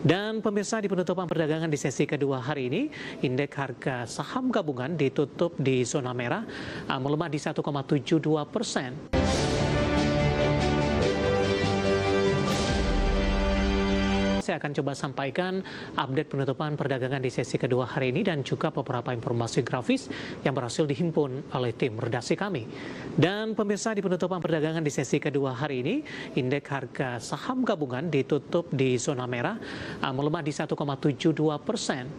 Dan pemirsa, di penutupan perdagangan di sesi kedua hari ini, indeks harga saham gabungan ditutup di zona merah, melemah di 1,72%. Saya akan coba sampaikan update penutupan perdagangan di sesi kedua hari ini dan juga beberapa informasi grafis yang berhasil dihimpun oleh tim redaksi kami. Dan pemirsa, di penutupan perdagangan di sesi kedua hari ini, indeks harga saham gabungan ditutup di zona merah, melemah di 1,72%,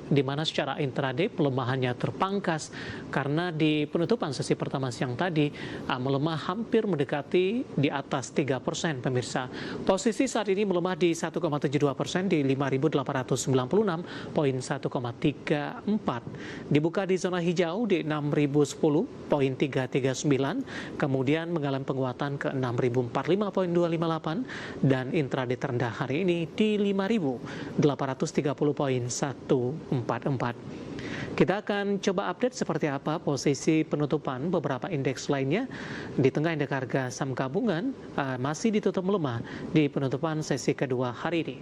di mana secara intraday pelemahannya terpangkas karena di penutupan sesi pertama siang tadi melemah hampir mendekati di atas 3%, pemirsa. Posisi saat ini melemah di 1,72%. Di 5.890,1,34. Dibuka di zona hijau di 6.010,339, kemudian mengalami penguatan ke 6.045,258 dan intraday terendah hari ini di 5.830,144. Kita akan coba update seperti apa posisi penutupan beberapa indeks lainnya. Di tengah indeks harga saham gabungan masih ditutup melemah di penutupan sesi kedua hari ini.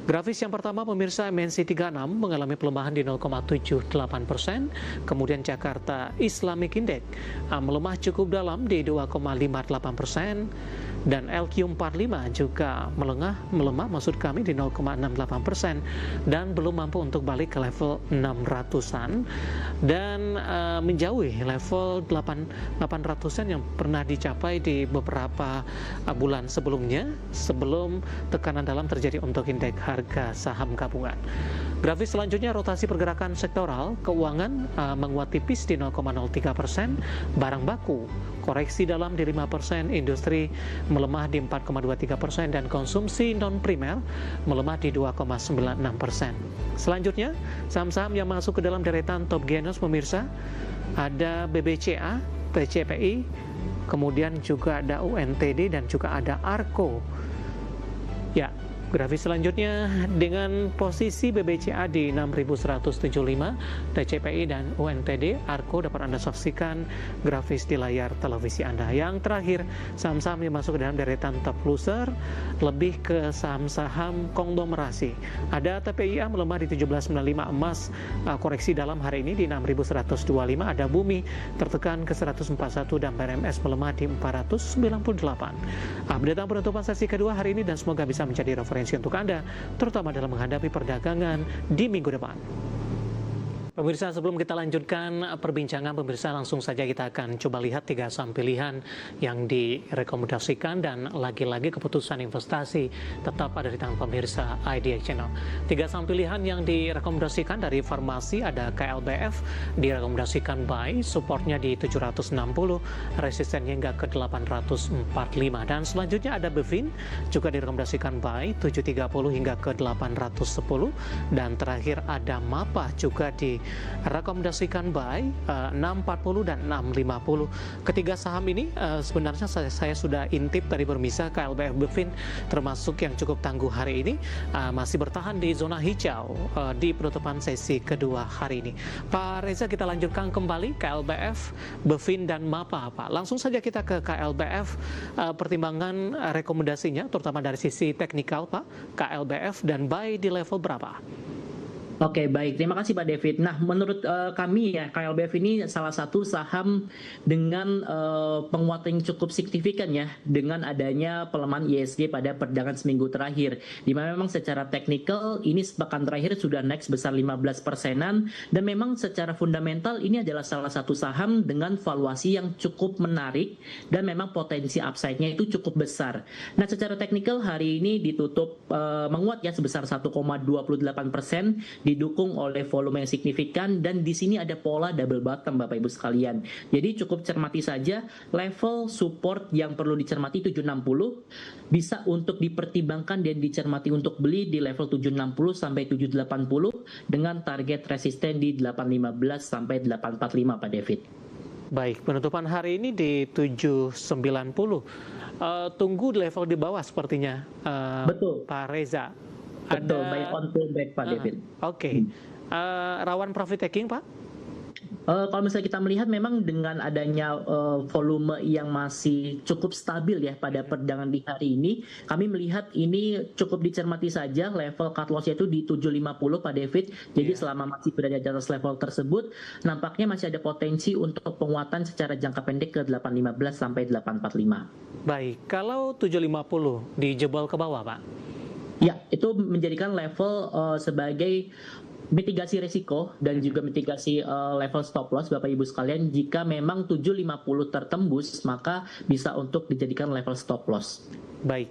Grafis yang pertama, pemirsa, MNC 36 mengalami pelemahan di 0,78%, kemudian Jakarta Islamic Index melemah cukup dalam di 2,58%, dan LQ45 juga melemah maksud kami di 0,68% dan belum mampu untuk balik ke level 600-an dan menjauhi level 800-an yang pernah dicapai di beberapa bulan sebelumnya sebelum tekanan dalam terjadi untuk indeks harga saham gabungan. Grafis selanjutnya, rotasi pergerakan sektoral, keuangan menguat tipis di 0,03%, barang baku koreksi dalam di 5%, industri melemah di 4,23% dan konsumsi non-primer melemah di 2,96%. Selanjutnya, saham-saham yang masuk ke dalam deretan top gainers, pemirsa, ada BBCA, PCPI, kemudian juga ada UNTD dan juga ada ARKO. Ya, grafis selanjutnya dengan posisi BBCA di 6.175, TCPI dan UNTD, ARKO dapat Anda saksikan grafis di layar televisi Anda. Yang terakhir, saham-saham yang masuk ke dalam deretan top loser lebih ke saham-saham konglomerasi. Ada TPIA melemah di 1795, emas koreksi dalam hari ini di 6.125, ada Bumi tertekan ke 141 dan BRMS melemah di 498. Update penutupan sesi kedua hari ini dan semoga bisa menjadi referensi untuk Anda, terutama dalam menghadapi perdagangan di minggu depan. Pemirsa, sebelum kita lanjutkan perbincangan, pemirsa, langsung saja kita akan coba lihat 3 saham pilihan yang direkomendasikan dan lagi-lagi keputusan investasi tetap ada di tangan pemirsa IDX Channel. 3 saham pilihan yang direkomendasikan dari farmasi ada KLBF, direkomendasikan buy, supportnya di 760, resistennya hingga ke 845, dan selanjutnya ada Bevin, juga direkomendasikan buy 730 hingga ke 810, dan terakhir ada MAPA juga rekomendasikan buy 640 dan 650. Ketiga saham ini sebenarnya saya sudah intip tadi bermisa. KLBF Bevin termasuk yang cukup tangguh hari ini, masih bertahan di zona hijau di penutupan sesi kedua hari ini. Pak Reza, kita lanjutkan kembali KLBF, Bevin dan MAPA, Pak. Langsung saja kita ke KLBF, pertimbangan rekomendasinya terutama dari sisi teknikal, Pak. KLBF dan buy di level berapa? Oke, baik. Terima kasih Pak David. Nah, menurut kami ya, KLBF ini salah satu saham dengan penguatan yang cukup signifikan ya, dengan adanya pelemahan ISG pada perdagangan seminggu terakhir. Di mana memang secara teknikal ini sepekan terakhir sudah naik sebesar 15%-an, dan memang secara fundamental ini adalah salah satu saham dengan valuasi yang cukup menarik dan memang potensi upside-nya itu cukup besar. Nah, secara teknikal hari ini ditutup menguat ya sebesar 1,28%, didukung oleh volume yang signifikan, dan di sini ada pola double bottom Bapak Ibu sekalian. Jadi cukup cermati saja, level support yang perlu dicermati 760 bisa untuk dipertimbangkan dan dicermati untuk beli di level 760 sampai 780 dengan target resisten di 815 sampai 845 Pak David. Baik, penutupan hari ini di 790. Tunggu di level di bawah sepertinya, Betul Pak Reza. Betul, buy on pullback Pak David. Oke. Rawan profit taking, Pak? Kalau misalnya kita melihat memang dengan adanya volume yang masih cukup stabil ya pada perdagangan di hari ini, kami melihat ini cukup dicermati saja level cut loss yaitu di 750 Pak David. Jadi Iya. selama masih berada di atas level tersebut, nampaknya masih ada potensi untuk penguatan secara jangka pendek ke 815 sampai 845. Baik, kalau 750 dijebol ke bawah, Pak? Ya, itu menjadikan level sebagai mitigasi risiko dan juga mitigasi level stop loss Bapak Ibu sekalian. Jika memang 750 tertembus, maka bisa untuk dijadikan level stop loss. Baik,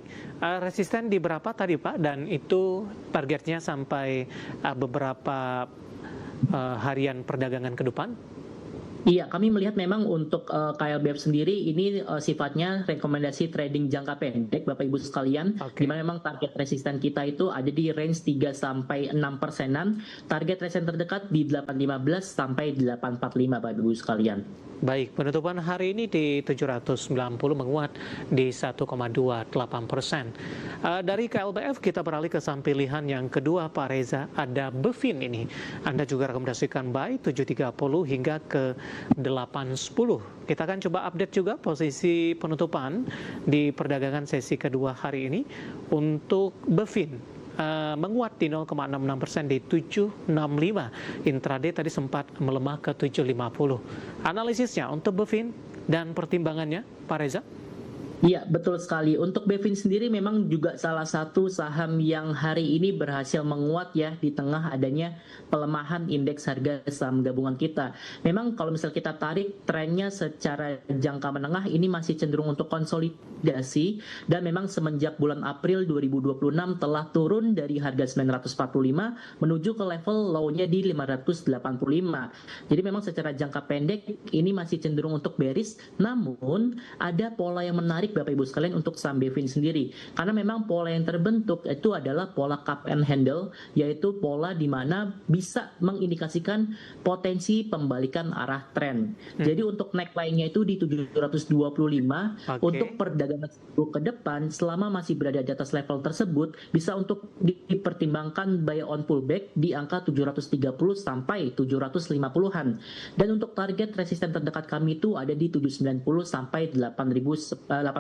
resisten di berapa tadi Pak? Dan itu targetnya sampai beberapa harian perdagangan ke depan? Iya, kami melihat memang untuk KLBF sendiri ini sifatnya rekomendasi trading jangka pendek Bapak Ibu sekalian, Oke. di mana memang target resisten kita itu ada di range 3 sampai 6%-an, target resisten terdekat di 815 sampai 845 Bapak Ibu sekalian. Baik, penutupan hari ini di 790 menguat di 1,28%. Dari KLBF kita beralih ke saham pilihan yang kedua Pak Reza, ada Bevin ini. Anda juga rekomendasikan buy 730 hingga ke 810. Kita akan coba update juga posisi penutupan di perdagangan sesi kedua hari ini untuk Bevin. Menguat di 0,66% di 765. Intraday tadi sempat melemah ke 750. Analisisnya untuk Bevin dan pertimbangannya, Pak Reza? Iya, betul sekali. Untuk Bevin sendiri memang juga salah satu saham yang hari ini berhasil menguat ya di tengah adanya pelemahan indeks harga saham gabungan kita. Memang kalau misal kita tarik trennya secara jangka menengah ini masih cenderung untuk konsolidasi dan memang semenjak bulan April 2026 telah turun dari harga 945 menuju ke level low-nya di 585. Jadi memang secara jangka pendek ini masih cenderung untuk bearish, namun ada pola yang menarik Bapak Ibu sekalian untuk saham Bevin sendiri. Karena memang pola yang terbentuk itu adalah pola cup and handle, yaitu pola di mana bisa mengindikasikan potensi pembalikan arah tren. Jadi untuk neckline-nya itu di 725, untuk perdagangan ke depan selama masih berada di atas level tersebut bisa untuk dipertimbangkan buy on pullback di angka 730 sampai 750-an. Dan untuk target resisten terdekat kami itu ada di 790 sampai 810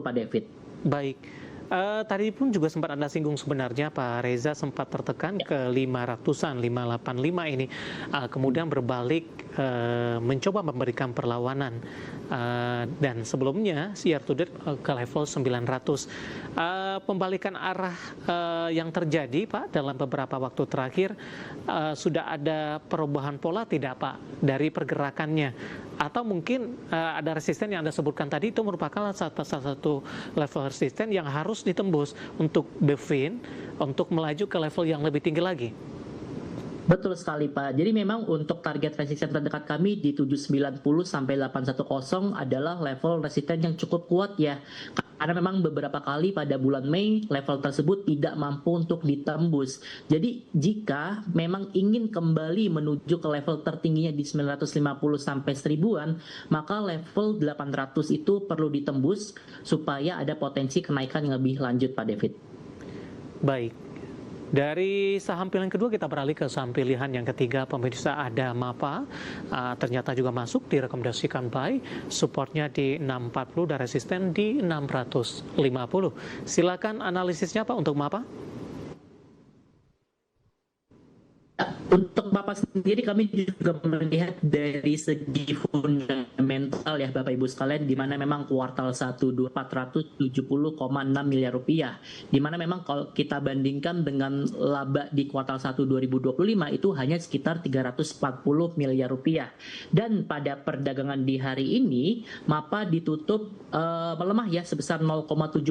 Pak David. Baik. Tadi pun juga sempat Anda singgung sebenarnya Pak Reza sempat tertekan ke 500-an, 585 ini. Kemudian berbalik mencoba memberikan perlawanan. Dan sebelumnya year to date ke level 900. Pembalikan arah yang terjadi Pak dalam beberapa waktu terakhir sudah ada perubahan pola tidak Pak dari pergerakannya? Atau mungkin ada resisten yang Anda sebutkan tadi itu merupakan salah satu level resisten yang harus ditembus untuk Bevin untuk melaju ke level yang lebih tinggi lagi. Betul sekali Pak. Jadi memang untuk target resisten terdekat kami di 790 sampai 810 adalah level resisten yang cukup kuat ya. Karena memang beberapa kali pada bulan Mei level tersebut tidak mampu untuk ditembus. Jadi jika memang ingin kembali menuju ke level tertingginya di 950 sampai 1000-an, maka level 800 itu perlu ditembus supaya ada potensi kenaikan yang lebih lanjut Pak David. Baik. Dari saham pilihan kedua kita beralih ke saham pilihan yang ketiga pemirsa, ada MAPA. Ternyata juga masuk direkomendasikan buy, supportnya di 640 dan resisten di 650. Silakan analisisnya Pak untuk MAPA. Untuk Bapak sendiri kami juga melihat dari segi fundamental ya Bapak Ibu sekalian, di mana memang kuartal 1 470,6 miliar rupiah, di mana memang kalau kita bandingkan dengan laba di kuartal 1 2025 itu hanya sekitar 340 miliar rupiah. Dan pada perdagangan di hari ini MAPA ditutup melemah ya sebesar 0,79%,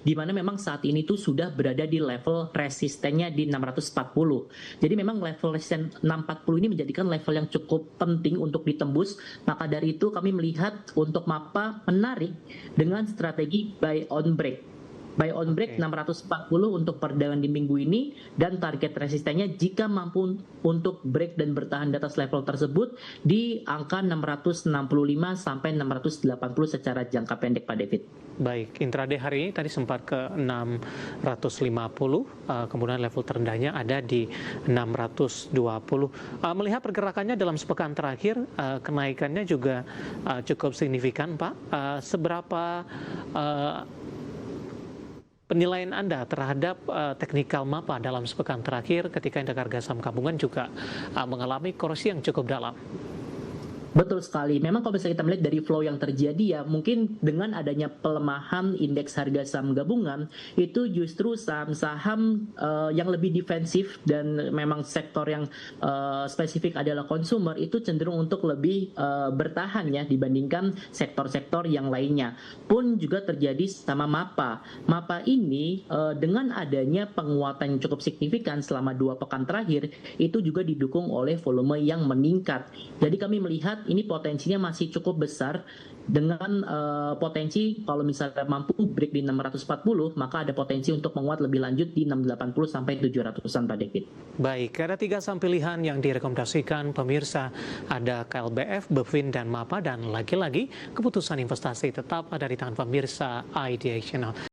di mana memang saat ini tuh sudah berada di level resistennya di 640. Jadi memang level resisten 640 ini menjadikan level yang cukup penting untuk ditembus. Maka dari itu kami melihat untuk MAPA menarik dengan strategi buy on break. Buy on break Oke. 640 untuk perdagangan di minggu ini, dan target resistennya jika mampu untuk break dan bertahan di atas level tersebut di angka 665 sampai 680 secara jangka pendek Pak David. Baik, intraday hari ini tadi sempat ke 650, kemudian level terendahnya ada di 620. Melihat pergerakannya dalam sepekan terakhir, kenaikannya juga cukup signifikan, Pak. Seberapa penilaian Anda terhadap teknikal MAPA dalam sepekan terakhir ketika indeks harga saham gabungan juga mengalami koreksi yang cukup dalam? Betul sekali. Memang kalau misalnya kita melihat dari flow yang terjadi ya, mungkin dengan adanya pelemahan indeks harga saham gabungan, itu justru saham-saham yang lebih defensif dan memang sektor yang spesifik adalah consumer itu cenderung untuk lebih bertahan ya dibandingkan sektor-sektor yang lainnya. Pun juga terjadi sama MAPA. MAPA ini dengan adanya penguatan yang cukup signifikan selama 2 pekan terakhir, itu juga didukung oleh volume yang meningkat. Jadi kami melihat ini potensinya masih cukup besar dengan potensi kalau misalnya mampu break di 640, maka ada potensi untuk menguat lebih lanjut di 680 sampai 700-an Pak David. Baik, ada 3 saham pilihan yang direkomendasikan pemirsa. Ada KLBF, Bevin, dan MAPA. Dan lagi-lagi keputusan investasi tetap ada di tangan pemirsa IDX Channel.